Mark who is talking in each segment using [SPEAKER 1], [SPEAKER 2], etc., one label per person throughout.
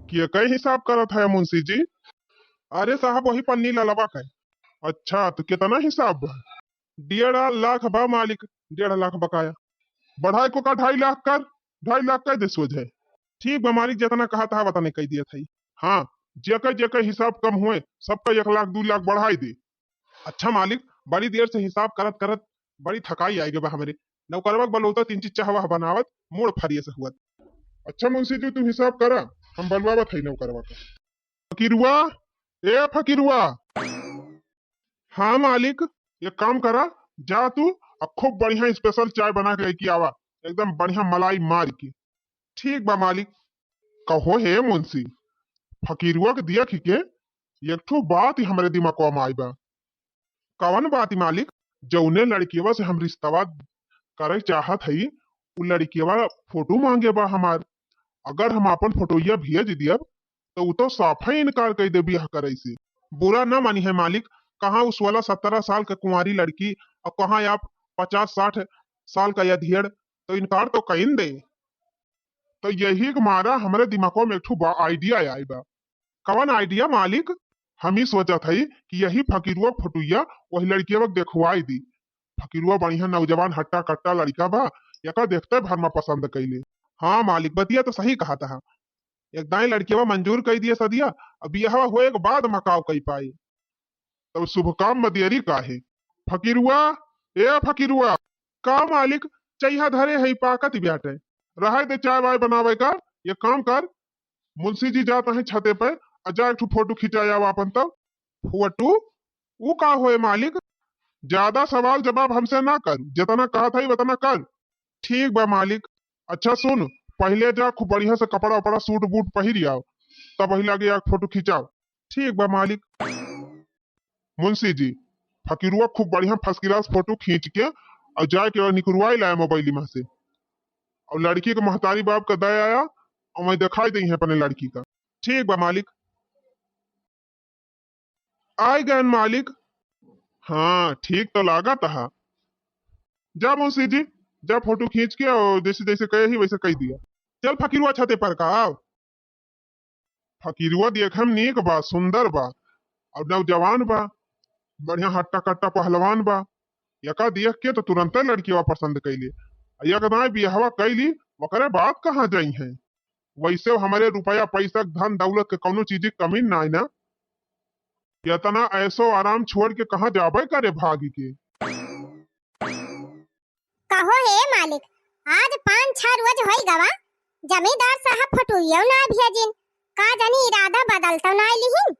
[SPEAKER 1] कि कई हिसाब करत है मुंशी जी। अरे साहब वही पन्नी ललवा का। अच्छा तो कितना हिसाब बा? 1.5 लाख बा मालिक। 1.5 लाख बकाया। बढ़ाई को का 2.5 लाख कर। 2.5 लाख कर दे सोझे। ठीक बा मालिक, जितना कहा था वतने कह दिया था। हाँ, जेकर जेकर हिसाब कम हुए सबका 1 लाख 2 लाख बढ़ाई दे। अच्छा मालिक, बड़ी देर से हिसाब करत करत बड़ी थकाई आई बा हमारे। नौकरवा बलौता 3 चीज चाह वाह बनावत मोड़ फरिए से हुआ। अच्छा मुंशी जी तुम हिसाब करा, हम बलवावत है नौकरवा का। फकीरुआ, ए फकीरुआ। हाँ मालिक, एक काम करा, जा तू अब खूब बढ़िया स्पेशल चाय बना के लेके आवा, एकदम बढ़िया मलाई मार के। ठीक बा मालिक। कहो हे मुंशी, फकीरुआ के दिया खिके एक ठो बात ही हमारे दिमाग में आई बा। कवन बात ही मालिक? जौने लड़कीवा से हम रिश्तवा करे चाहत हई उ लड़कीवा फोटो मांगे बा हमार। अगर हम अपन फोटोइया भेज दियब तो उ तो साफा ही इनकार कर दे बियाह करे से। बुरा न मानी है मालिक, कहाँ उस वाला 17 साल का कुंवारी लड़की और कहाँ आप 50-60 साल का यधियड़, तो इनकार तो कहीं दे। तो यही के मारा हमारे दिमागों में एक ठो आइडिया आई बा। कवन आइडिया मालिक? हम ही सोचत हई कि यही फकीरुआ फोटोइया वही लड़किया देखवाई दी। फकीरुआ बढ़िया नौजवान हट्टा कट्टा लड़का बा, यका देखते भर में पसंद कैले। हाँ मालिक, बतिया तो सही कहा था। एकदम लड़किया मंजूर कर दिए सदिया, अब यह होए के बाद मकाव कई पाए। तब शुभ काम में देरी काहे? फकीरुआ, ए फकीरुआ। का मालिक? चैहा धरे है पाकत ब्याटे। रहे दे चाय वाय बनावे का। ये काम कर, मुंशी जी जाता है छते पे, अजा एक ठो फोटो खिंचाया अपन तब। फोटो? वो का होए मालिक? ज्यादा सवाल जवाब हमसे ना कर, जितना कहा था उतना कर। ठीक बा मालिक। अच्छा सुन, पहले जा खूब बढ़िया से कपड़ा वपड़ा सूट बूट पहिर आओ, तब वही लगे एक फोटो खिंचाओ। ठीक बा मालिक। मुंशी जी, फकीरुआ खूब बढ़िया फर्स्ट क्लास फोटो खींच के और जाके और निकलवाई लाया मोबाइल में से। और लड़की के महतारी बाप का दया आया और मैं दिखाई दी है अपने लड़की का। ठीक बा मालिक। आए गए मालिक। हाँ ठीक तो लागा था। जा मुंशी जी, जा फोटो खींच के और जैसे जैसे कहे ही वैसे कह दिया। चल फकीरुआ छते पर का आओ। फकीरुआ देखे में नीक बा, सुंदर बा और नौजवान बा, बढ़िया हट्टा कट्टा पहलवान बा। यका देख के तो तुरंत लड़कीवा पसंद कैली। यकदाई बियाहवा कैली, वकरे बात कहाँ जाई है। वैसे हमारे रुपया पैसा धन दौलत के कौनो चीज की कमी ना है ना। इतना ऐसो आराम छोड़ के कहाँ जाबे करे भागी के।
[SPEAKER 2] कहो हे मालिक, आज 5-6 रोज होई गवा जमींदार साहब फोटोइयो ना भेजिन। का जानी इरादा बदलता ना लिहिन।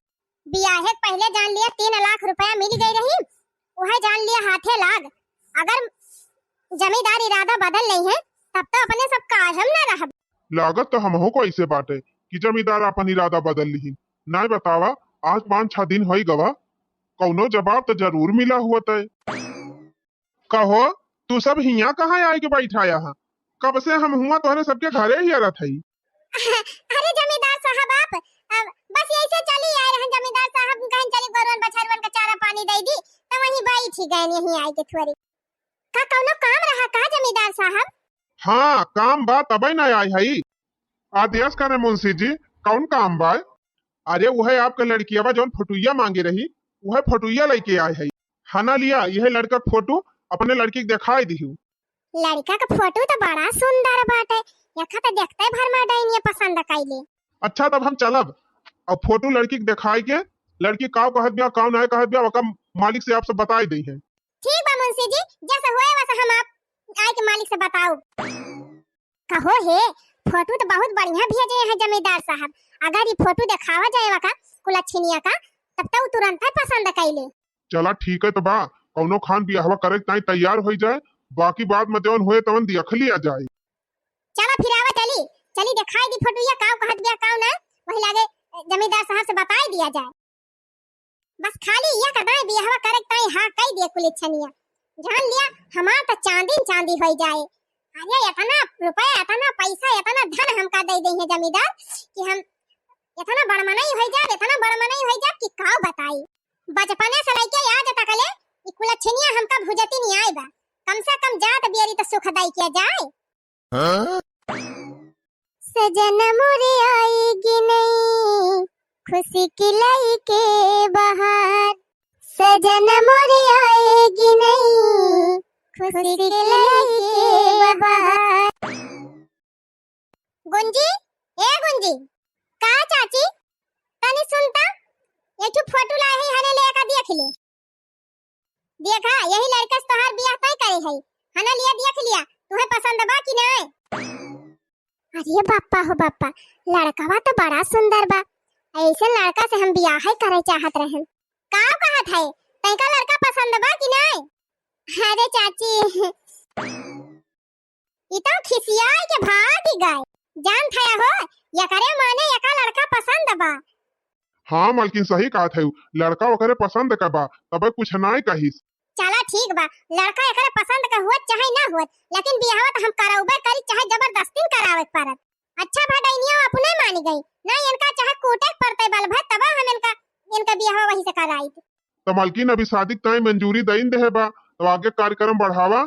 [SPEAKER 2] बियाहे पहले जान लिया 3 लाख रुपया मिल गई रही, वह जान लिया हाथे लाग। अगर जमींदार इरादा बदल नहीं है तब तो अपने सब कायम ना रह।
[SPEAKER 1] लागत तो हमहू को ऐसे बाटे कि जमींदार अपन इरादा बदल ली। ना बतावा, आज 5-6 दिन होई गवा, कौनो जवाब तो जरूर मिला हुआ तय। कहो, तू सब हिया कहाँ आए के बैठाया है? कब से हम हुआ तोहरे सबके घरे ही रह थई।
[SPEAKER 2] अरे जमींदार साहब आप बस यही से चली आए रहे। जमींदार साहब कहीं चली गोरवन बछरवन का चारा पानी दे दी तो वहीं बैठ ही गए यहीं आए के थोड़ी। का कौनो काम रहा का जमींदार साहब?
[SPEAKER 1] हाँ काम बा तबे ना आई हई। आदेश करे मुंशी जी, कौन काम बा? अरे वह आपका लड़कियावा जौन फोटोइया मांगे रही, वह फोटोइया लेके आए है। खाना लिया यह लड़का फोटो अपने लड़की के दिखाई दी।
[SPEAKER 2] लड़का का फोटो तो बड़ा सुंदर बाटे, यखा तो देखते भर में डाइनिए पसंद कैले।
[SPEAKER 1] अच्छा तब हम चलब और फोटो लड़की के दिखाई के, लड़की काव कहत बिया काव ना कहत बिया वका मालिक से आपसे बताई दी है।
[SPEAKER 2] ठीक बा मुंशी जी, जैसे होए वैसे हम आप आए के मालिक से बताओ। कहो हे, फोटो तो बहुत बढ़िया भेजे हैं जमींदार साहब। अगर ये फोटो दिखावा जाए वका कुलच्छिनिया का तब तो तुरंत ही पसंद कैले।
[SPEAKER 1] चला ठीक है तो बा, कौनो खान बियाहवा करे ताई तैयार हो जाए, बाकी बाद में जौन हुए तवन देख लिया जाए।
[SPEAKER 2] चला फिर आवा चली चली दिखाई दी फोटोइया काव कहत बिया काव ना, वही लागे जमींदार साहब से बताई दिया जाए। बस खाली ये कदाई बियाहवा करे ताई हां कह दिए कुलच्छिनिया, जान लिया हमार तो चांदी चांदी हो जाए। अरे इतना रुपया इतना पैसा इतना धन हमका दे दी है जमींदार कि हम इतना बड़मनाई हो जाए, इतना बड़मनाई हो जाए कि का बताई। बचपने से लेके आज तक ले ई कुलच्छिनिया हमका भुजती नहीं आई बा। कम से कम जात बियरी तो सुखदाई किया जाए। सजन मोरे आएगी नहीं खुशी की लाई के बाहर, सजन मोरे आएगी नहीं खुशी की लाई के बाहर। गुंजी, ए गुंजी, का चाची तनी सुनता, ये ठू फोटो लाए है हने लेका देख ले। देखा यही लड़का से तोहार बियाह तय करे है, हने लिया देख लिया, तुम्हें पसंद बा कि नहीं? अरे बाप्पा हो बाप्पा, लड़कावा तो बड़ा सुंदर बा, ऐसे लड़का से हम बियाह ही करे चाहत रहन। का कहत है, तैका लड़का पसंद बा कि नहीं? अरे चाची इतो खिसियाई के भाग ही गए, जान था हो या करे माने एका लड़का पसंद बा।
[SPEAKER 1] हाँ मालकिन सही कहा था, लड़का वकरे पसंद का बा, तबे कुछ नाय कहिस।
[SPEAKER 2] चला ठीक बा, लड़का एकरे पसंद का हुआ चाहे ना हुआ, लेकिन बियाह तो हम कराउबे करी चाहे जबरदस्ती करावे परत। अच्छा भाडैनिया अपने मानी गई ना, इनका चाहे कोटे पड़ते बल भर तब हम इनका बियाह वही से कराई।
[SPEAKER 1] तो मालकिन अभी शादी तय मंजूरी दईन दे बा, तो आगे कार्यक्रम बढ़ावा।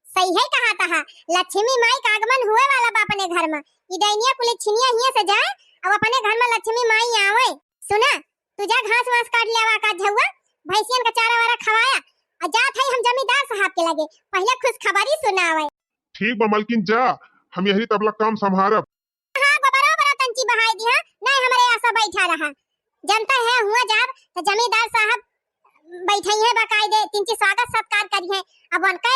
[SPEAKER 2] सही है कहा था, लक्ष्मी माई का आगमन हुए वाला बा अपने घर में, ई दैनिया कुल छिनिया हिया से जाए अब अपने घर में लक्ष्मी माई आवे। सुना तुझा घास वास काट लेवा का झुआ, भैंसियन का चारा वारा खवाया, आ जात है हम जमींदार साहब के लगे, पहले खुश खबरी सुनावे।
[SPEAKER 1] ठीक बा मालकिन जा, हम यही तबला काम संभारब।
[SPEAKER 2] हां बराबर तंची बहाई दिया, नहीं हमारे आशा बैठा रहा, जनता है हुआ जाब तो जमींदार साहब बैठे हैं बकायदे, तिनची स्वागत सत्कार करी है। अब उनके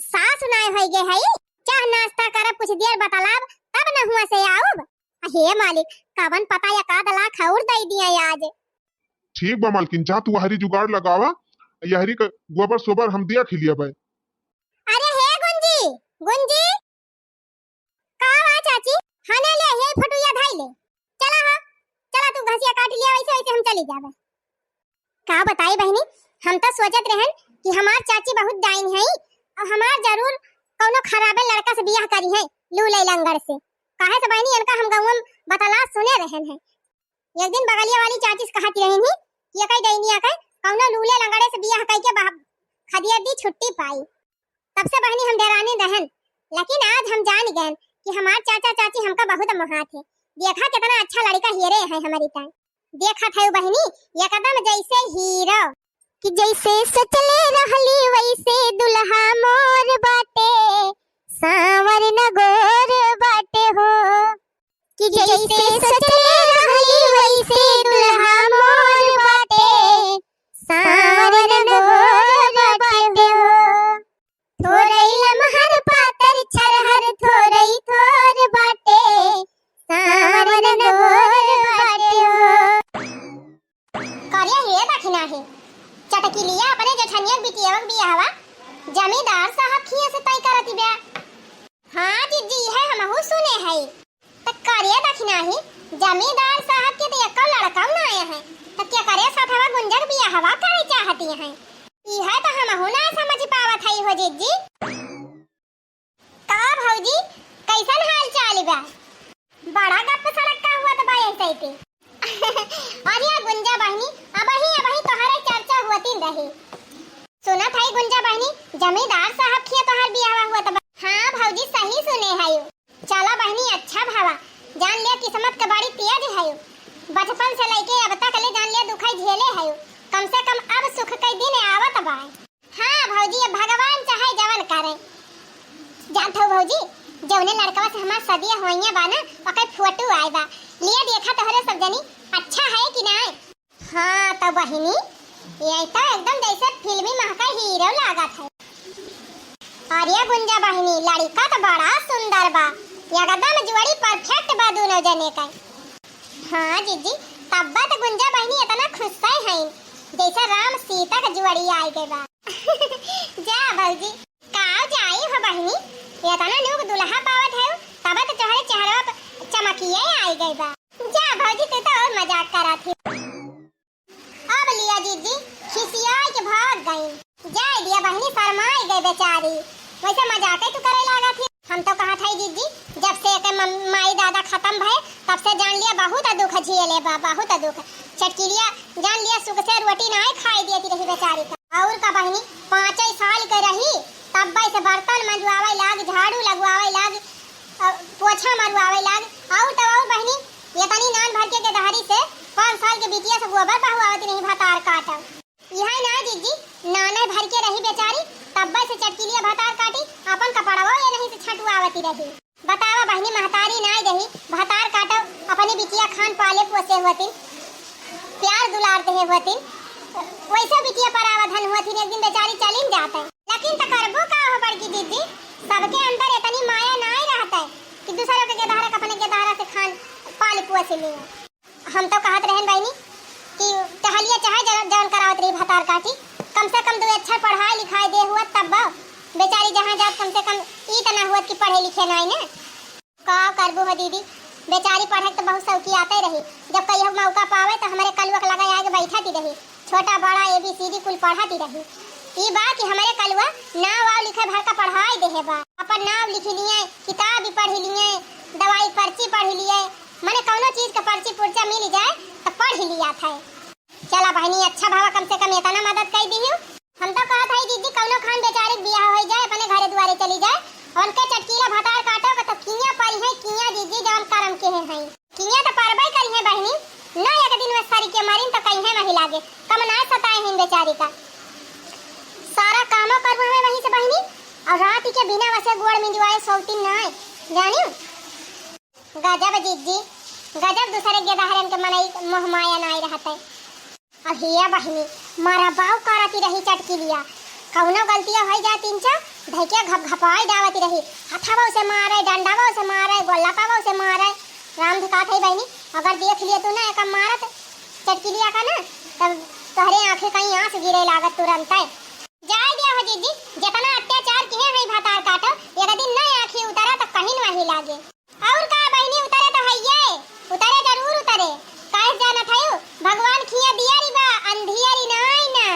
[SPEAKER 2] सास सुनाए होई गे है, चाह नाश्ता करब कुछ देर बतलाब तब न हुआ से आऊब। हे मालिक कवन पता या का दला खौर दई दिया आज।
[SPEAKER 1] ठीक बा मालकिन जा, तू हरी जुगाड़ लगावा, यहरी का गोबर सोबर हम दिया खिलिया बे।
[SPEAKER 2] अरे हे गुंजी, गुंजी का वा चाची, हने ले हे फटुया धाई ले, चला हा चला तू घसिया काट लिया, वैसे वैसे हम चली जाबे। का बताई बहनी, हम तो सोचत रहन कि हमार चाची बहुत डाइन है और हमार जरूर कोनो खराबे लड़का से बियाह करी है लूले लंगड़ से। काहे से बहनी इनका हम गांव में बतला सुने रहन है, एक दिन बगलिया वाली चाची से कहती रहन ही ये कई दैनिया के कोनो लूले लंगड़े से बियाह कई के खदिया दी छुट्टी पाई। तब से बहनी हम डराने रहन, लेकिन आज हम जान गए कि हमार चाचा चाची हमका बहुत मोहात है। देखा कितना अच्छा लड़का हीरे है हमारी ताई, देखा था बहनी एकदम जैसे हीरो, कि जैसे सचले रहली वैसे दुल्हा मोर बाटे, सांवर न गोर बाटे हो, कि जैसे सचले रहली वैसे दुल्हा मोर बाटे, सांवर न गोर बाटे हो। थोरई लमहर पातर छरहर थोरई थोर बाटे, सांवर न गोर बाटे हो। कार्य हे दखना है चटकी लिया अपने जेठनिया बिटियावक बियाहवा जमींदार साहब खिया से तय करती बे। हां जीजी है हमहु सुने है, त कार्य दखना है जमींदार साहब के तो एक लड़का ना आया है, त क्या करे साथवा गुंजर बियाहवा करे चाहती है, ई है तो हमहु ना समझ पावत है हो जीजी। का भौजी कैसन हाल चाल बा? बड़ा गप सड़क का हुआ तो भाई ऐसे ही अरे गुंजा बहनी अबही तोहरे चर्चा होती रही, सुना था गुंजा बहनी जमींदार साहब खिया तोहर बियाह हुआ तब। हां भौजी सही सुने है, चला बहनी अच्छा भावा, जान ले किस्मत का बड़ी तेज है, बचपन से लेके अब तक ले जान ले दुखाई झेले है, कम से कम अब सुख के दिन आवत बा। हां भौजी भगवान चाहे जवन करे, जानत हो भौजी जौने लड़कवा से हमार सदिया होइया बा ना ओके फोटो आए बा, लिया देखा तोहरे सब जनी अच्छा है कि नहीं? हाँ तो बहिनी ये तो एकदम जैसे फिल्मी महका हीरो लागत है। और ये गुंजा बहिनी लड़का तो बड़ा सुंदर बा, एकदम जोड़ी परफेक्ट बा दोनों जने का। हाँ जीजी तब्बा तो गुंजा बहिनी इतना खुश है जैसे राम सीता का जोड़ी आई गई बा। जा भौजी काव जाई हो बहिनी, ये तना नुक दुल्हा पावत है तब तो तोहरे चेहरा पर चमकिए आई गई बा। जा भौजी तू तो और मजाक करा थी। अब लिया जीजी खिसियाई के भाग गई, जाए दिया बहनी शर्माई गई बेचारी, वैसे मजाक तू करे लगा थी। हम तो कहा था जीजी जब से के माई दादा खत्म भए तब से जान लिया बहुत दुख झेले बा, बहुत दुख चटकिलिया जान लिया सुख से रोटी ना खाई देती रही बेचारी का। और का बहनी 5 साल के रही तब से बर्तन मंजवावे लाग, झाड़ू लगवावे लाग, पोछा मरवावे लाग, और तो और बहनी ये तनी नान भर के गदहरी से 5 साल के बिटिया से गोबर बहुआवत नहीं भतार काटब यही ना जीजी नाने भर के रही बेचारी तब्बे से चटकिलिया भतार काटी अपन कपड़वा ये नहीं से छटुआवती रही बतावा बहनी महतारी ना रही भतार काटब अपनी बिटिया खान पाले पोसे होती प्यार दुलार दे होती वैसे बिटिया परावधन होती एक दिन बेचारी चलिन जाते लेकिन त करबो का हो बड़की दीदी सबके अंदर इतनी माया नहीं रहता है कि दूसरों के गेदारा अपने गेदारा से खान पाल पोस लिए हम तो कहत रहन बहनी कि टहलिया चाहे जान करावत रही भतार काटी कम से कम 2 अक्षर पढ़ाई लिखाई दे हुआ तब बेचारी जहाँ जात कम से कम ई तना हुआ कि पढ़े लिखे नहीं ने का करबो हो दीदी बेचारी पढ़े तो बहुत शौकी आते रही जब कहीं मौका पावे तो हमारे कलुआ लगा आगे बैठाती रही छोटा बड़ा ABCD कुल पढ़ाती रही ई बा कि हमारे कलुआ नाव वाव लिखे भर का पढ़ाई दे बा अपन नाव लिख लिए किताब भी पढ़ लिए दवाई पर्ची पढ़ लिए माने कौनो चीज का पर्ची पुर्चा मिल जाए तो पढ़ लिया था चला बहनी अच्छा भावा कम से कम इतना मदद कर दी हम तो कहा था दीदी कौनो खान बेचारे बियाह हो जाए अपने घरे द्वारे चली जाए और उनके चटकीला भतार काटो तो किया पाई है किया दीदी जान करम के हैं किया तो परबई करी है बहनी ना एक दिन में सारी के मारिन तो कहीं है नहीं लागे कम ना सताए हैं बेचारी का सारा कामों करबो हमें वहीं से बहनी और रात के बिना वैसे गोड़ में दिवाए सौती ना जानी गजब जीजी गजब दूसरे गेदाहरन के मनई मोह माया नहीं रहते अब हिया बहनी मारा बाव कराती रही चटकी लिया कौनो गलतियां हो जाती इंचा धैके घप घपाई डावती रही हथावा से मारे डंडावा से मारे गोल्लापावा से मारे राम दिखा थे बहनी अगर देख लिए तू ना एक मारत चटकी लिया का ना तब तोहरे आंखें कहीं आंसू गिरे लागत तुरंत है जाय दिया हो जीजी जितना अत्याचार किए हैं भतार काटो एक दिन ना आंखें उतरा तो कहीं नहीं लागे और का बहनी उतरे तो हइये उतरे जरूर उतरे काहे जाना था भगवान खिया दिया री बा अंधियारी नहीं ना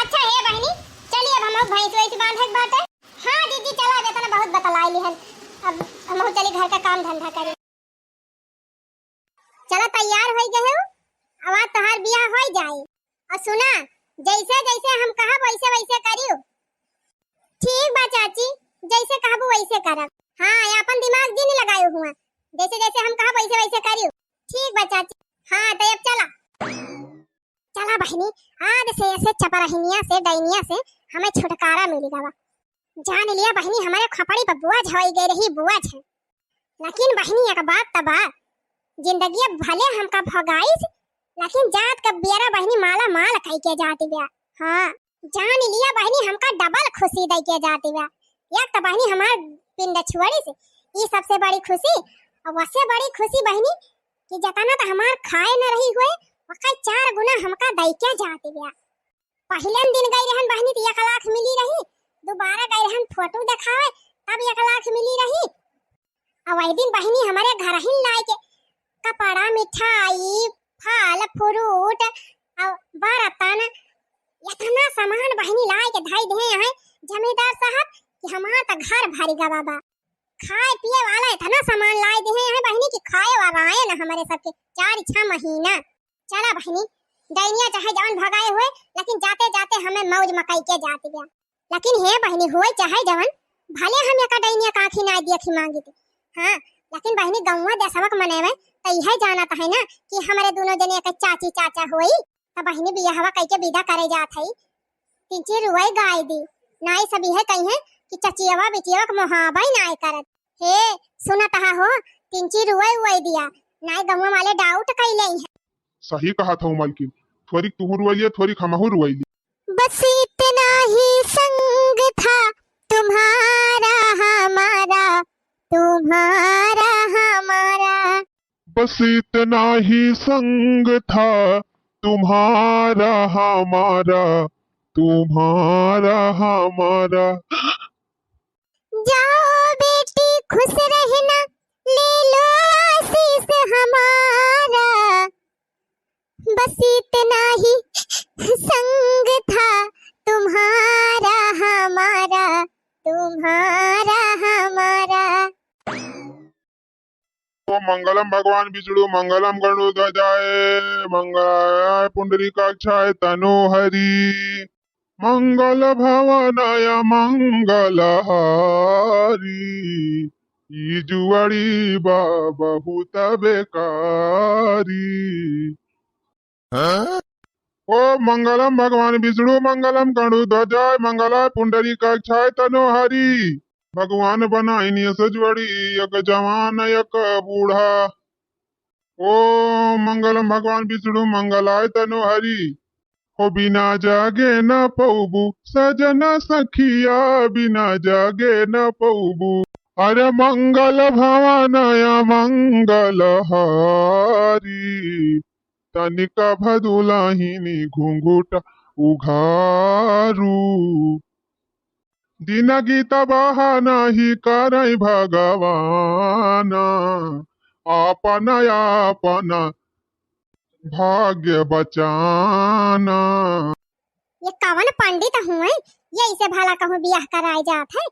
[SPEAKER 2] अच्छा है बहनी चलिए अब हम भैंस वैसे बांधे के बात है हां दीदी चला बेटा बहुत बतलाई लिहन अब हम चली घर का काम धंधा करे चला तैयार हो गए हो अब आज तोहार बियाह हो जाए और सुना जैसे जैसे हम कहा वैसे वैसे करियो ठीक बा चाची जैसे कहबो वैसे करब हां अपन दिमाग दिन लगायो हुआ जैसे जैसे हम कहा वैसे वैसे करियो ठीक बा चाची हां तो अब चला चला बहनी आज से ऐसे चपरहिनिया से डैनिया से हमें छुटकारा मिलेगा जान लिया बहनी हमारे खपड़ी पर बुआ झोई गई रही बुआ है लेकिन बहनी एक बात तबा जिंदगी भले हमका भगाई लेकिन जात का बेरा बहनी माला माल कह के जाती बया हां जान लिया बहनी हमका डबल खुशी दे के जाती बया एक तो बहनी हमार पिंड छुआड़ी से ये सबसे बड़ी खुशी और वसे बड़ी खुशी बहनी कि जतना तो हमार खाए न रही हुए वका 4 गुना हमका दे के जाती बया पहले दिन गई रहन बहनी तो 1 लाख मिली रही दोबारा गई रहन फोटो दिखावे तब 1 लाख मिली रही और वही दिन बहनी हमारे घर ही लाए के कपड़ा मिठाई फल फ्रूट और बर्तन इतना सामान बहनी लाए के धाई दे हैं जमींदार साहब कि हमारा तो घर भरी गा बाबा खाए पिए वाला इतना सामान लाए दे हैं बहनी कि खाए वाला आए ना हमारे सबके 4-6 महीना चला बहनी दैनिया चाहे जवान भगाए हुए लेकिन जाते जाते हमें मौज मकई के जाती गया लेकिन हे बहनी हुए चाहे जवान भले हम एक दैनिया काखी ना देखी मांगी थी हां लेकिन बहनी गौवा देशवक मनेवे तो यह जाना है ना कि हमारे दोनों जने एक चाची चाचा होई तो बहनी बियाहवा कई के विदा करे जात है 3 रुई गाय दी नाई सब यह कही है कि चचियावा बिटियावा के मोहाबा ही नाई करत हे सुनत हो 3 रुई वही दिया नाई गौवा वाले डाउट कइले है
[SPEAKER 1] सही कहा था मालकिन थोड़ी तू रुइलिए थोड़ी खमहु रुइली
[SPEAKER 2] बस इतना ही संग था तुम्हारा हमारा तुम्हारा हमारा
[SPEAKER 1] बस इतना ही संग था तुम्हारा हमारा तुम्हारा हमारा
[SPEAKER 2] जाओ बेटी खुश रहना ले लो आशीष हमारा बस इतना ही संग था तुम्हारा हमारा तुम्हारा हमारा
[SPEAKER 1] मंगलम भगवान विष्णु मंगलम गणोध्वजाय मंगलाय पुंडरीकाक्षाय तनोहरि मंगल भवनाय मंगलहारी ई जुआड़ी बा बहुत बेकारी। ओ मंगलम भगवान विष्णु मंगलम गणुध्वजाय मंगलाय पुंडरीकाक्षाय तनोहरि। भगवान बनाई सजवड़ी एक जवान एक बूढ़ा। ओ मंगलम भगवान विष्णु मंगलाय तनोहरि। हो बिना जागे न पौबू सजना सखिया बिना जागे न पौबू। अरे मंगल भवनय मंगल हारी। तनिका भदुलाहिनी घुंघुट उघारू। दिन गीत बहाना ही करई भगवान। आपन आपन भाग्य बचाना।
[SPEAKER 2] ये कवन पंडित हुए ये इसे भला कहूँ बियाह कराए जात है।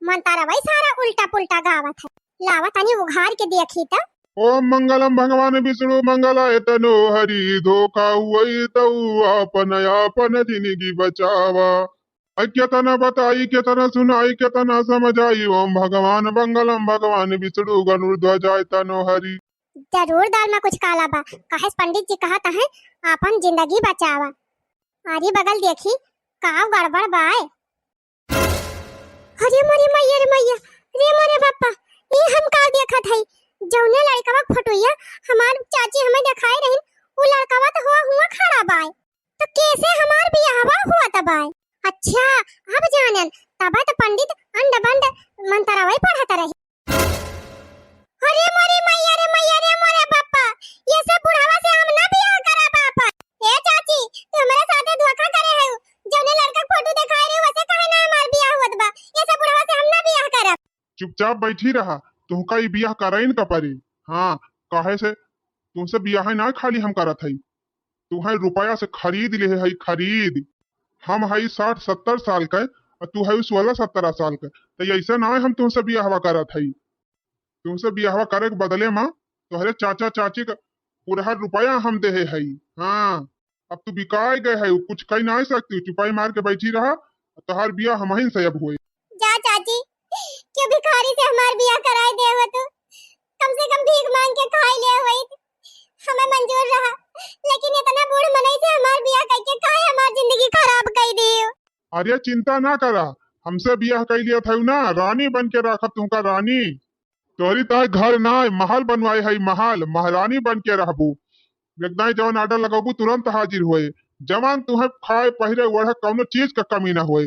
[SPEAKER 2] मन तारा वही सारा उल्टा पुल्टा गावत है। लावत तनी उघार के देखी त।
[SPEAKER 1] ओम मंगलम भगवान विष्णु मंगलाय तनो हरि। धोखा हुई तऊ आपन आपन जिंदगी बचावा। केतना बताई केतना सुनाई केतना समझाई। ओम भगवान मंगलम भगवान विष्णु गणुध्वजाय तनो हरि।
[SPEAKER 2] जरूर दाल में कुछ काला बा। कहे पंडित जी कहत है आपन जिंदगी बचावा। आरी बगल देखी काव गड़बड़ बाय। अरे मोरे मैया रे मैया रे मोरे बापा ये हम का देखत है। जौने लड़कवा फोटोया हमार चाची हमें दिखाई रही वो लड़कवा तो हुआ खड़ा बाय। तो कैसे हमार बियाहवा हुआ तबाय। अच्छा अब जानन तबा तो पंडित अंड बंड मंतरावई पढ़त रही। अरे मोरे मैया रे मोरे बापा ये सब बुढ़ावा से हम ना बियाह करा पापा। ए चाची तू हमारे साथे धोखा करे है। जौने लड़का फोटो दिखाई रही वैसे काहे ना हमार बियाह होत बा। ये सब बुढ़ावा से हम ना बियाह करब।
[SPEAKER 1] चुपचाप बैठी रहा तुमका ई बियाह कराइन का परी। हाँ काहे से तुमसे बियाह ना खाली हम करत हई। तुम्हें रुपया से खरीद ले हई खरीद। हम हई 60-70 साल के और तू हई 16-17 साल के। तो ऐसा ना हम तुमसे बियाहवा करत हई। तुमसे बियाहवा करे के बदले में तोहरे चाचा चाची का पूरा रुपया हम दे हई। हाँ अब तू बिकाए गए है कुछ कही ना सकती। चुपाई मार के बैठी रहा तोहार बियाह हमहिन से अब हुए।
[SPEAKER 2] जा चाची क्यों भिखारी से हमार बियाह कराए दे हो तू। कम से कम भीख मांग के खाई ले होई हमें मंजूर रहा। लेकिन इतना बूढ़ मनई से हमार बियाह करके काहे हमार जिंदगी खराब कर दियो।
[SPEAKER 1] अरे चिंता ना करा हमसे बियाह कर लिया था ना रानी बन के रखब तुमका रानी। तोहरी ताय घर ना महल बनवाए हई महल महारानी बन के रहबू। एकदम जवन आर्डर लगाबू तुरंत हाजिर होए। जवान तुम्हें खाए पहरे ओढ़े कौनो चीज का कमी ना होए।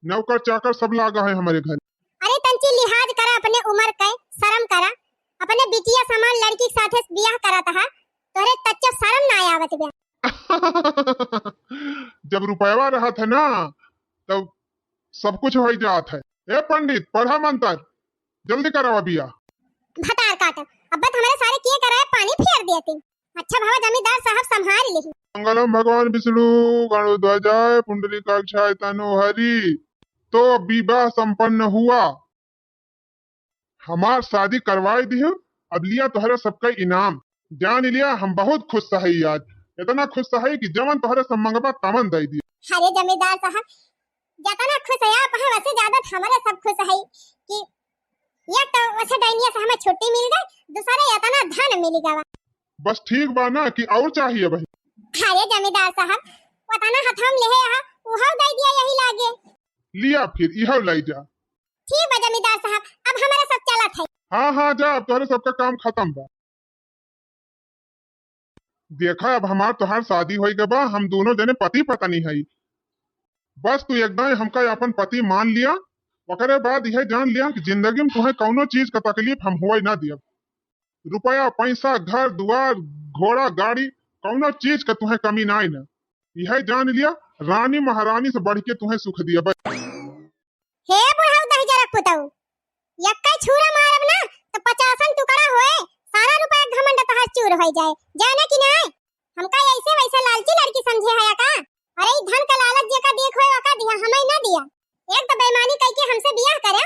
[SPEAKER 1] नौकर चाकर सब लागा है हमारे घर।
[SPEAKER 2] अरे तंची लिहाज करा अपने उम्र के शर्म करा। अपने बिटिया समान लड़की के साथे बियाह करत हा तोरे तच्चा शर्म ना आवत बे।
[SPEAKER 1] जब रुपया रहा था ना तब सब कुछ हो जात है। ए पंडित पढ़ा मंत्र जल्दी करावा बिया।
[SPEAKER 2] भतार काट अब हमारे सारे किए कराए पानी फेर देती। अच्छा भावा जमींदार साहब संभाल ली।
[SPEAKER 1] मंगलम भगवान विष्णु गणुध्वजाय पुंडरीकाक्षाय तनो हरि। तो विवाह संपन्न हुआ। हमार शादी करवाई दी अब लिया तोहरे सबका इनाम। जान लिया हम बहुत खुश सही आज। इतना खुश सही कि जवन तोहरे संमंगबा तमन दे दिया।
[SPEAKER 2] अरे जमींदार साहब जितना खुश है आप हैं वैसे ज्यादा हमारे सब खुश है कि एक तो वैसे डायनिया से हमें छुट्टी मिल गई दूसरा इतना धन मिल गया।
[SPEAKER 1] बस ठीक बा ना कि और चाहिए भाई।
[SPEAKER 2] अरे जमींदार साहब उतना हथम ले है उहो दे दिया यही लागे।
[SPEAKER 1] लिया फिर इहो ले जा।
[SPEAKER 2] ठीक बा जमींदार साहब अब हमारा सब चलत है।
[SPEAKER 1] हाँ हाँ जा अब तोहरे सबका काम खत्म बा। देखा अब हमार तोहार शादी हो गई बा हम दोनों जने पति पत्नी है। बस तू एकदम हमका अपन पति मान लिया। ओकरे बाद यह जान लिया कि जिंदगी में तुम्हें कौनो चीज का तकलीफ हम हुआ ना दिया। रुपया पैसा घर दुआर घोड़ा गाड़ी कौनो चीज का तुम्हें कमी ना आई ना। यह जान लिया रानी महारानी से बढ़ के तुम्हें सुख दिया।
[SPEAKER 2] हे बुढ़ाऊ दही जरक पुताऊ यक्का छुरा मारब ना तो 50 टुकड़ा होए सारा रुपया घमंड तहार चूर हो जाए जाने कि नहीं। हमका ऐसे वैसे लालची लड़की समझे है का। अरे ई धन का लालच जेका देख होए वका दिया हमें ना दिया। एक तो बेईमानी कई के हमसे बियाह करे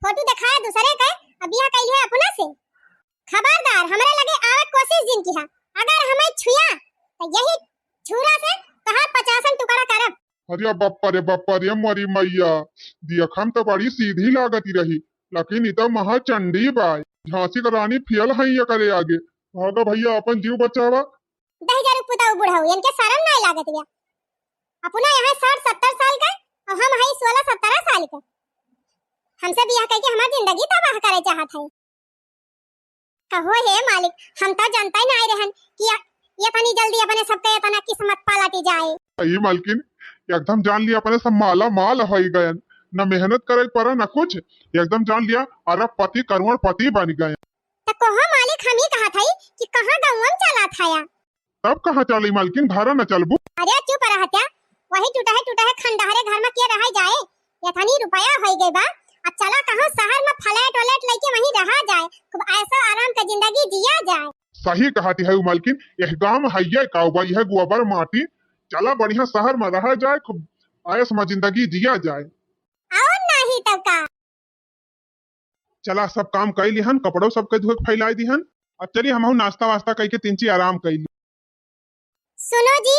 [SPEAKER 2] फोटो दिखाया दूसरे के अब बियाह कई है अपना से। खबरदार हमरे लगे आवे कोशिश जिन की है अगर हमें छुया तो यही छुरा से तहार 50 टुकड़ा करब।
[SPEAKER 1] अरे बप्पा रे मोरी मैया देखम तो बड़ी सीधी लागती रही लेकिन इतना महाचंडी बाई झांसी का रानी फियल है ये करे आगे। भागा भैया अपन जीव बचावा।
[SPEAKER 2] 10,000 पुता बुढ़ाऊ इनके शर्म नहीं लागत गया। अपना यहाँ 60-70 साल का और हम है 16-17 साल का। हमसे बियाह करके हमारी जिंदगी तबाह करे चाहत है। कहो हे मालिक हम तो जानता ही नहीं रहन कि ये तनी जल्दी अपने सबके इतना किस्मत पलट जाए।
[SPEAKER 1] सही मालकिन एकदम जान लिया अपने सब माला माल हो गए, न मेहनत करे पड़ा न कुछ, एकदम जान लिया अरबपति करोड़पति बन गए।
[SPEAKER 2] तो कहो मालिक हम ही कहा था कि कहाँ गाँव में चला था या
[SPEAKER 1] तब कहाँ चली मालकिन घर न चलबू।
[SPEAKER 2] अरे चुप रहा क्या वही टूटा है खंडहरे घर में क्या रह जाए। यथानी रुपया हो गए बा अब चला कहाँ शहर में फ्लैट वलैट लेके वहीं रहा जाए, खूब ऐसा आराम का जिंदगी जिया जाए।
[SPEAKER 1] सही कहती है मालकिन यह गांव में है काउबा यह गोबर माटी, चला बढ़िया शहर में रहा जाए, खूब ऐश में जिंदगी जिया जाए।
[SPEAKER 2] और नहीं तब का
[SPEAKER 1] चला सब काम कर लिहन, कपड़ों सबके धोए फैलाई दिहन। अब चलिए हम नाश्ता वास्ता करके तिनची आराम कर ली।
[SPEAKER 2] सुनो जी।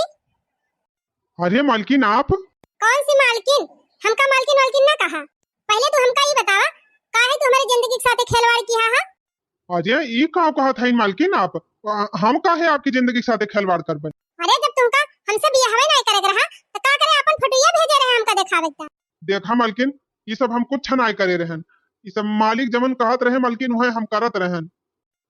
[SPEAKER 1] अरे मालकिन आप
[SPEAKER 2] कौन सी मालकिन? हमका मालकिन वालकिन ना कहा। पहले तो हमका ये बतावा काहे तू हमारी जिंदगी के साथ खिलवाड़ किया है?
[SPEAKER 1] अरे ये का कहा था मालकिन आप, हम काहे आपकी जिंदगी के साथ खिलवाड़ करबे।
[SPEAKER 2] अरे जब तुमका हमसे बियाह नहीं करे रहा तो का करे अपन फोटोया भेजे रहे हमका दिखावे का।
[SPEAKER 1] देखा मालकिन ये सब हम कुछ नहीं करे रहन, ये सब मालिक जमन कहत रहे मालकिन वह हम करत रहन।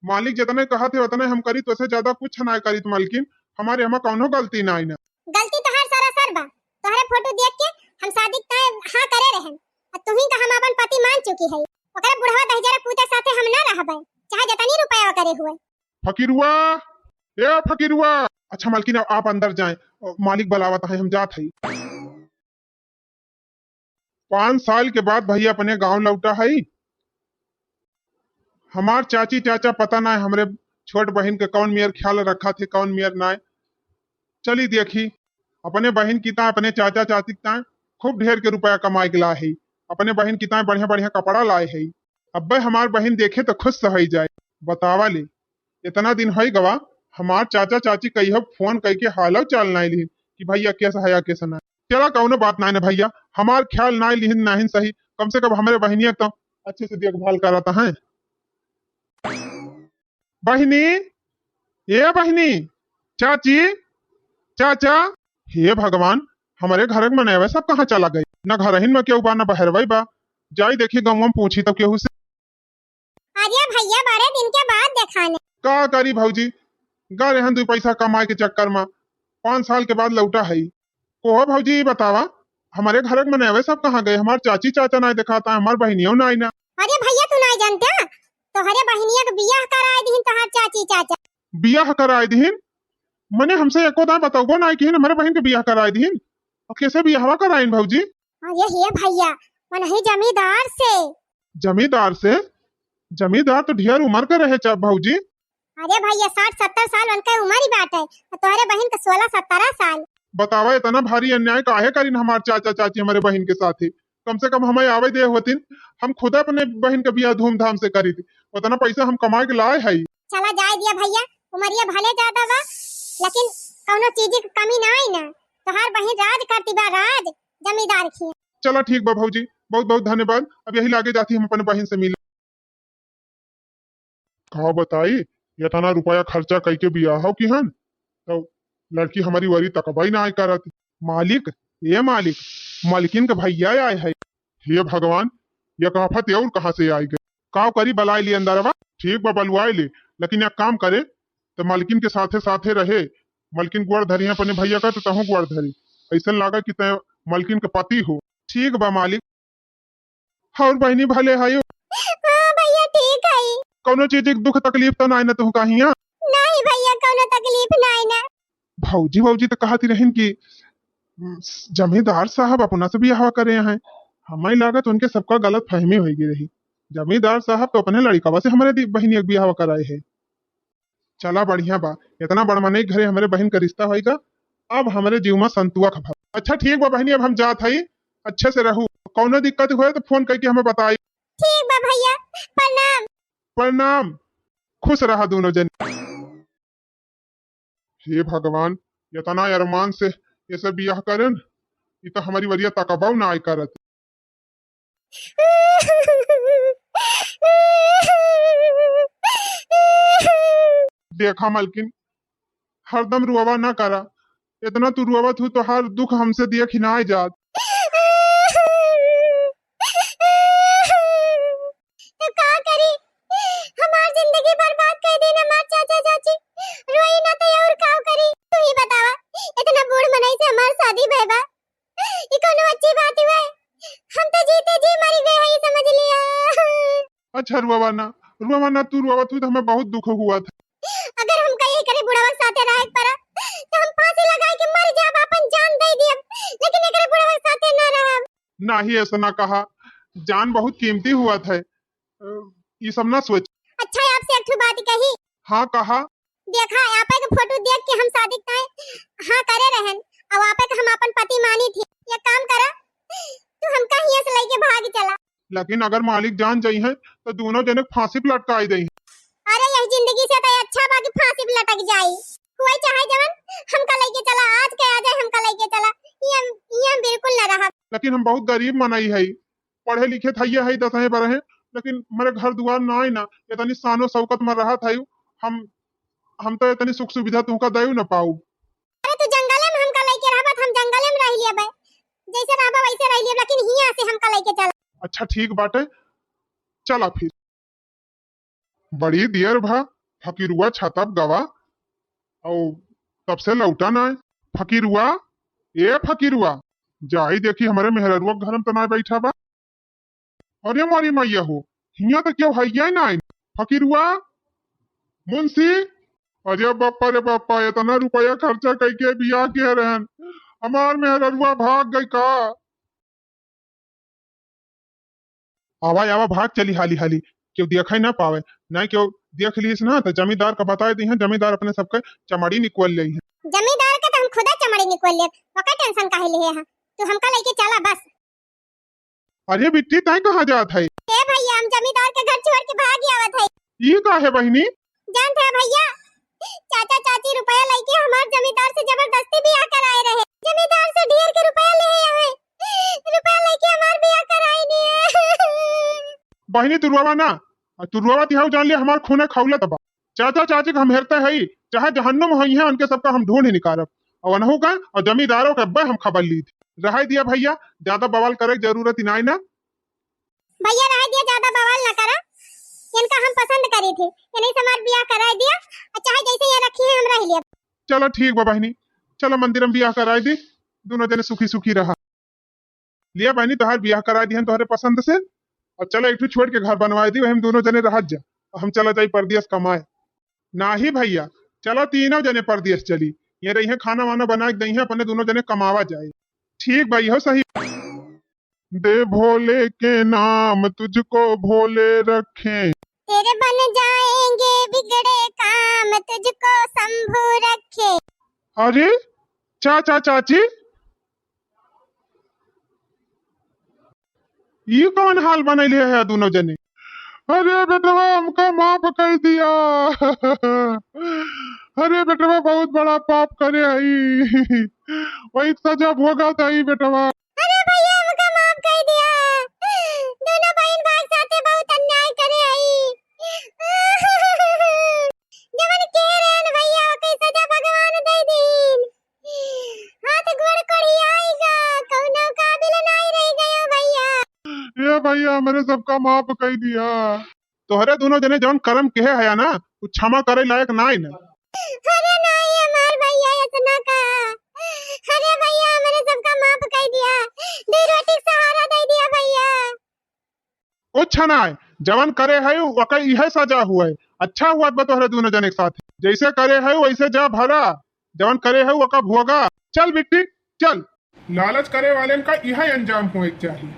[SPEAKER 1] मालिक जितने कहत है उतने हम करी, तो से ज्यादा कुछ नहीं करी। तो मालकिन हमारे हम कौनो गलती नहीं ना।
[SPEAKER 2] गलती तो हर सारा सर बा। तोहरे फोटो देख के हम शादी तय हां करे रहन और तुही का हम अपन पति मान चुकी है। ओकरा बुढ़वा 10,000 पुते साथे हम ना रहबे चाहे जितनी रुपया करे हुए।
[SPEAKER 1] फकीरुआ ए फकीरुआ। अच्छा मालकिन आप अंदर जाएं, मालिक बुलावत है हम जात है। 5 साल के बाद भैया अपने गांव लौटा है। हमार चाची चाचा पता ना हमरे छोट बहन के कौन मियर ख्याल रखा थे कौन मियर ना। चली देखी अपने बहन की ता अपने चाचा चाची ता खूब ढेर के रुपया कमाए के लाए है। अपने बहन की ता बढ़िया बढ़िया कपड़ा लाए है। अब हमार बहन देखे तो खुश हो जाए। बतावा ले इतना दिन हो गवा हमार चाचा चाची कही फोन करके हाल चाल नहीं ली कि भैया कैसा है कैसा ना। चला कौनो बात नहीं ना भैया, हमार ख्याल नहीं लिहिन नहीं सही, कम से कम हमारे बहनिया तो अच्छे से देखभाल कराता है। बहनी ये बहनी चाची चाचा, हे भगवान हमारे घर में नहीं सब कहाँ चला गई, न घर में क्यों बा न बहरवई बा। जाई देखी गाँव में पूछी तो केहू से।
[SPEAKER 2] अरे भैया बड़े दिन के बाद देखाने
[SPEAKER 1] का करी भौजी गा रहन 2 पैसा कमाए के चक्कर में 5 साल के बाद लौटा है। कोहो भौजी बतावा हमारे घर में नहीं सब कहाँ गए, हमारे चाची चाचा नहीं दिखाता है, हमारे बहनियों नहीं ना।
[SPEAKER 2] अरे भैया तू नहीं जानते तोहरे बहनिया के बियाह कराए दीन तोहार चाची चाचा।
[SPEAKER 1] बियाह कराए दीन मने हमसे एको दाम बताओ ना कि हमारे बहन के बियाह कराए दीन और कैसे बियाहवा कराइन भौजी।
[SPEAKER 2] अरे हे भैया वही जमींदार से।
[SPEAKER 1] जमींदार से? जमींदार तो ढेर उम्र के रहे भौजी।
[SPEAKER 2] अरे भैया 60-70 साल उनका उम्र ही बात है और तोहरे बहन का 16-17 साल।
[SPEAKER 1] बतावा इतना भारी अन्याय काहे करीन हमारे चाचा चाची हमारे बहन के साथ ही। कम से कम हमें आवे दे होतीन, हम खुद अपने बहन का बियाह धूमधाम से करी थी, उतना पैसा हम कमा के लाए है।
[SPEAKER 2] चला जाए दिया भैया उमरिया भले ज्यादा बा लेकिन कौनो चीज की कमी ना आई ना। तोहार बहन राज करती बा राज जमींदार की।
[SPEAKER 1] चला ठीक बा भौजी बहुत बहुत धन्यवाद। अब यही लागे जाती हम अपने बहन से मिल। कहा बताई इतना रुपया खर्चा करके बियाह हो कि हन तो लड़की हमारी वरी तकबाई ना आए करत। मालिक ये मालिक मालिकिन के भैया आए है। हे भगवान ये कहफत और कहाँ से आई गए। काव करी बलाई ली अंदर ठीक बा बलवाए ले, लेकिन एक काम करे तो मालकिन के साथे साथे रहे। मालकिन गुआर धरी है अपने भैया का तो तहु गुआर धरी, ऐसा लागा कि तय मालकिन के पति हो। ठीक बा मालिक। और बहनी भले हायो।
[SPEAKER 2] हां भैया ठीक है।
[SPEAKER 1] कौनो चीज के दुख तकलीफ तो ना तू कहिया?
[SPEAKER 2] नहीं भैया कौनो तकलीफ नहीं ना।
[SPEAKER 1] भौजी भौजी तो कहती रहन कि जमींदार साहब अपना से बियाह करे हैं। हमें लागत उनके सबका गलत फहमी होगी रही। जमींदार साहब तो अपने लड़का से हमारे बहनी बियाह कराए है। चला बढ़िया बा इतना बड़मने घरे हमारे बहन का रिश्ता होगा। अब हमारे जीव में संतुआ खा। अच्छा ठीक बा बहनी अब हम जात हई, अच्छे से रहू, कौनो दिक्कत हुए तो फोन करके हमें बताई।
[SPEAKER 2] ठीक बा भैया प्रणाम।
[SPEAKER 1] प्रणाम, खुश रहा दोनों जन। हे भगवान इतना अरमान से ये सब बियाह करन, ये तो हमारी वरिया तकबाऊ ना आय करत। देखा मालकिन, हरदम रुआवा ना करा। इतना तू रुआवत हूँ तो हर दुख हमसे दिया खिनाए जात।
[SPEAKER 2] तो का करी, हमार जिंदगी बर्बाद कर दी ना हमार चाचा चाची। रोई ना तो और का करी, तू ही बतावा। इतना बूढ़ मनाई से हमार शादी भइबा, ई कोनो अच्छी बात हुए? हम तो जीते जी मरी गए हैं, ये समझ लिया।
[SPEAKER 1] अच्छा रुआवा ना तू रुआवत हुई तो हमें बहुत दुख हुआ था।
[SPEAKER 2] अगर हम कहीं करे बुढ़ावा साथे रहे पड़ा तो हम फांसी लगाए के मर जाब, अपन जान दे दियब, लेकिन एकरे बुढ़ावा साथे ना रहब।
[SPEAKER 1] ना ही ऐसा ना कहा, जान बहुत कीमती हुआ था। ये सब ना सोच।
[SPEAKER 2] अच्छा आपसे एक ठो बात कही।
[SPEAKER 1] हाँ कहा।
[SPEAKER 2] देखा यहाँ पे फोटो देख के हम शादी तय हाँ करे रहन, और वहाँ पे हम अपन पति मानी थी। ये काम करा तू हमका हिया से लेके भाग चला।
[SPEAKER 1] लेकिन अगर मालिक जान जाई है तो दोनों जने फांसी पे लटकाई दई।
[SPEAKER 2] अरे यही जिंदगी से तो अच्छा बाकी फांसी पे लटक जाई। कोई चाहे जवन हमका लेके चला, आज के आ जाए हमका लेके चला, ये बिल्कुल न रहा।
[SPEAKER 1] लेकिन हम बहुत गरीब मनाई है, पढ़े लिखे थैया है, दसहे बरहे, लेकिन मेरे घर दुआर ना आई ना, इतनी सानो शौकत में रहा था। हम तो इतनी सुख सुविधा तुमका दे न पाऊ।
[SPEAKER 2] अरे तू जंगले में हमका लेके रहबत, हम जंगले में रह लिया बे, जैसे रहबा वैसे रह लिया, लेकिन हिया से हमका लेके चला।
[SPEAKER 1] अच्छा ठीक बाटे, चला फिर। बड़ी देर भा फकीरुआ छातब गवा और तब से लौटा ना। फकीरुआ, ए फकीरुआ, जाई देखी हमारे मेहररुआ घर में तना बैठा बा। अरे मारी मैया हो, हिया तो क्यों है ना। फकीरुआ, मुंशी, अरे बापा इतना रुपया खर्चा करके बियाह के रहन, हमार मेहररुआ भाग गई का। आवा भाग चली हाली हाली, क्यों देखा ना पावे। नहीं क्यों देख लीस ना तो जमींदार का बता दी है, जमींदार अपने सबके चमड़ी निकल ले है।
[SPEAKER 2] जमींदार का तो हम खुदा चमड़ी निकल ले, ओका टेंशन काहे लिए है, तू हमका लेके चला बस।
[SPEAKER 1] अरे बिट्टी तय कहाँ जात है?
[SPEAKER 2] ए भैया हम जमींदार के घर छोड़ के भाग आवत है।
[SPEAKER 1] ये का है बहिनी?
[SPEAKER 2] जानते हैं भैया, चाचा चाची रुपया लेके हमार जमींदार से जबरदस्ती बियाह कराए रहे। जमींदार से ढेर के रुपया ले आए, रुपया लेके हमार बियाह कराई नहीं।
[SPEAKER 1] बहिनी तू रुआवा ना, तू रुआवा तिहाउ जान लिया हमार खूने खौलत बा। चाचा चाची के हम हेरते है, चाहे जहन्नुम होई है, उनके सबका हम ढूंढ ही निकारब। और अनहु का और जमींदारों का बे हम खबर ली थी। रह दिया भैया, ज्यादा बवाल करे की जरूरत ही नहीं ना।
[SPEAKER 2] भैया रह दिया, ज्यादा बवाल ना करा, इनका हम पसंद करी थी, ये नहीं समार बियाह करा दिया, चाहे जैसे ये रखी है हम रह लिया।
[SPEAKER 1] चलो ठीक बा बहिनी, चलो मंदिर में बियाह कराई दी, दोनों जने सुखी सुखी रहा। लिया बहनी तोहार बियाह करा दी तोहरे पसंद से, और चलो एक छोड़ के घर बनवा दी, हम दोनों जने रह जा, हम चला जाई परदेश कमाए। ना ही भैया, चलो तीनों जने परदेश चली, ये रही है खाना वाना बना के दही है, अपने दोनों जने कमावा जाए। ठीक भाई हो सही। दे भोले के नाम तुझको भोले रखे,
[SPEAKER 2] तेरे बन जाएंगे बिगड़े काम, तुझको शंभू रखे।
[SPEAKER 1] अरे चाचा चाची, ये कौन हाल बनैले है दोनों जने? अरे बेटवा हमको माफ कर दिया। अरे बेटवा बहुत बड़ा पाप करे आई, वही सजा भोगा था ही बेटवा।
[SPEAKER 2] अरे भैया हमको माफ कर दिया, दोनों बहन भाई साथे बहुत अन्याय करे आई। जवन के रहन भैया ओके सजा भगवान दे दीन, हाथ गोड़ कोड़ी आएगा, कौनो काबिल नहीं रह गयो भैया।
[SPEAKER 1] ये भैया मेरे सबका माफ कर दिया। तोहरे दोनों जने जौन कर्म कहे है ना, वो क्षमा करे लायक नहीं ना।
[SPEAKER 2] अरे नहीं हमार भैया इतना का, अरे भैया मेरे सबका माफ कर दिया, दे रोटी सहारा दे दिया भैया।
[SPEAKER 1] कुछ ना है, जवन करे है वका यह सजा हुआ है। अच्छा हुआ बा तोहरे दोनों जने के साथ, जैसे करे है वैसे जा भरा, जवन करे है वका भोगा। चल बिट्टी चल, लालच करे वाले का यह अंजाम होए चाहिए।